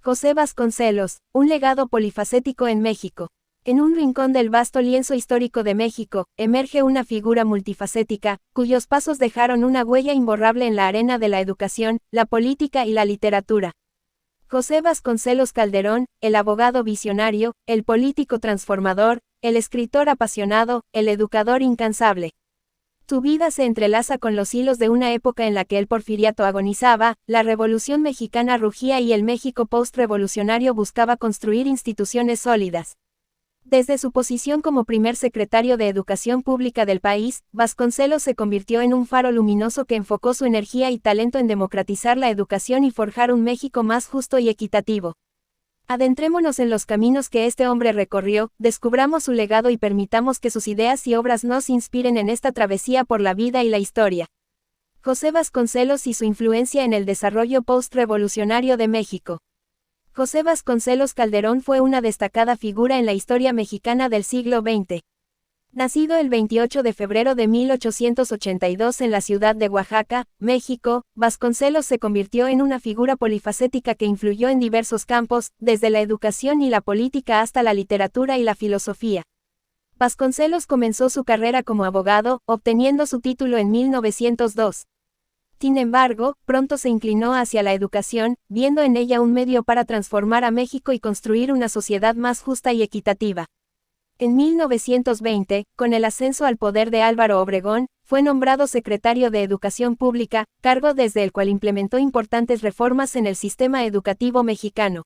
José Vasconcelos, un legado polifacético en México. En un rincón del vasto lienzo histórico de México, emerge una figura multifacética, cuyos pasos dejaron una huella imborrable en la arena de la educación, la política y la literatura. José Vasconcelos Calderón, el abogado visionario, el político transformador, el escritor apasionado, el educador incansable. Su vida se entrelaza con los hilos de una época en la que el porfiriato agonizaba, la Revolución Mexicana rugía y el México post-revolucionario buscaba construir instituciones sólidas. Desde su posición como primer secretario de Educación Pública del país, Vasconcelos se convirtió en un faro luminoso que enfocó su energía y talento en democratizar la educación y forjar un México más justo y equitativo. Adentrémonos en los caminos que este hombre recorrió, descubramos su legado y permitamos que sus ideas y obras nos inspiren en esta travesía por la vida y la historia. José Vasconcelos y su influencia en el desarrollo post-revolucionario de México. José Vasconcelos Calderón fue una destacada figura en la historia mexicana del siglo XX. Nacido el 28 de febrero de 1882 en la ciudad de Oaxaca, México, Vasconcelos se convirtió en una figura polifacética que influyó en diversos campos, desde la educación y la política hasta la literatura y la filosofía. Vasconcelos comenzó su carrera como abogado, obteniendo su título en 1902. Sin embargo, pronto se inclinó hacia la educación, viendo en ella un medio para transformar a México y construir una sociedad más justa y equitativa. En 1920, con el ascenso al poder de Álvaro Obregón, fue nombrado secretario de Educación Pública, cargo desde el cual implementó importantes reformas en el sistema educativo mexicano.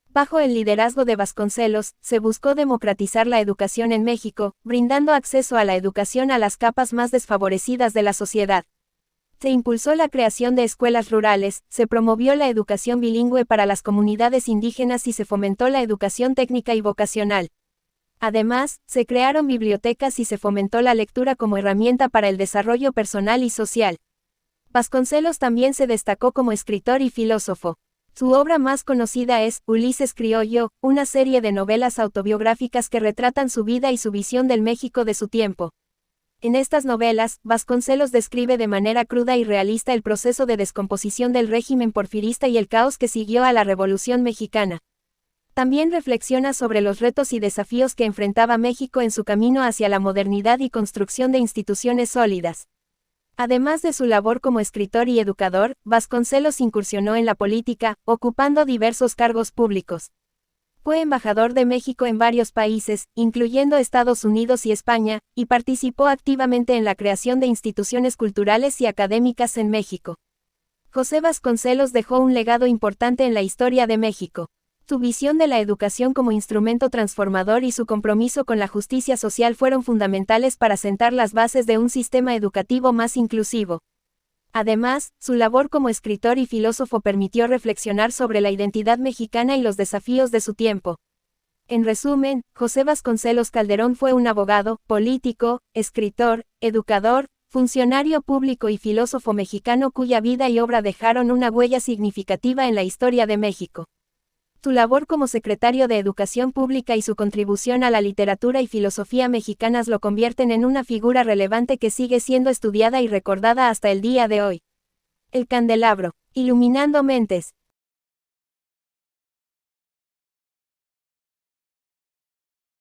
Bajo el liderazgo de Vasconcelos, se buscó democratizar la educación en México, brindando acceso a la educación a las capas más desfavorecidas de la sociedad. Se impulsó la creación de escuelas rurales, se promovió la educación bilingüe para las comunidades indígenas y se fomentó la educación técnica y vocacional. Además, se crearon bibliotecas y se fomentó la lectura como herramienta para el desarrollo personal y social. Vasconcelos también se destacó como escritor y filósofo. Su obra más conocida es Ulises Criollo, una serie de novelas autobiográficas que retratan su vida y su visión del México de su tiempo. En estas novelas, Vasconcelos describe de manera cruda y realista el proceso de descomposición del régimen porfirista y el caos que siguió a la Revolución Mexicana. También reflexiona sobre los retos y desafíos que enfrentaba México en su camino hacia la modernidad y construcción de instituciones sólidas. Además de su labor como escritor y educador, Vasconcelos incursionó en la política, ocupando diversos cargos públicos. Fue embajador de México en varios países, incluyendo Estados Unidos y España, y participó activamente en la creación de instituciones culturales y académicas en México. José Vasconcelos dejó un legado importante en la historia de México. Su visión de la educación como instrumento transformador y su compromiso con la justicia social fueron fundamentales para sentar las bases de un sistema educativo más inclusivo. Además, su labor como escritor y filósofo permitió reflexionar sobre la identidad mexicana y los desafíos de su tiempo. En resumen, José Vasconcelos Calderón fue un abogado, político, escritor, educador, funcionario público y filósofo mexicano cuya vida y obra dejaron una huella significativa en la historia de México. Su labor como secretario de Educación Pública y su contribución a la literatura y filosofía mexicanas lo convierten en una figura relevante que sigue siendo estudiada y recordada hasta el día de hoy. El candelabro, iluminando mentes.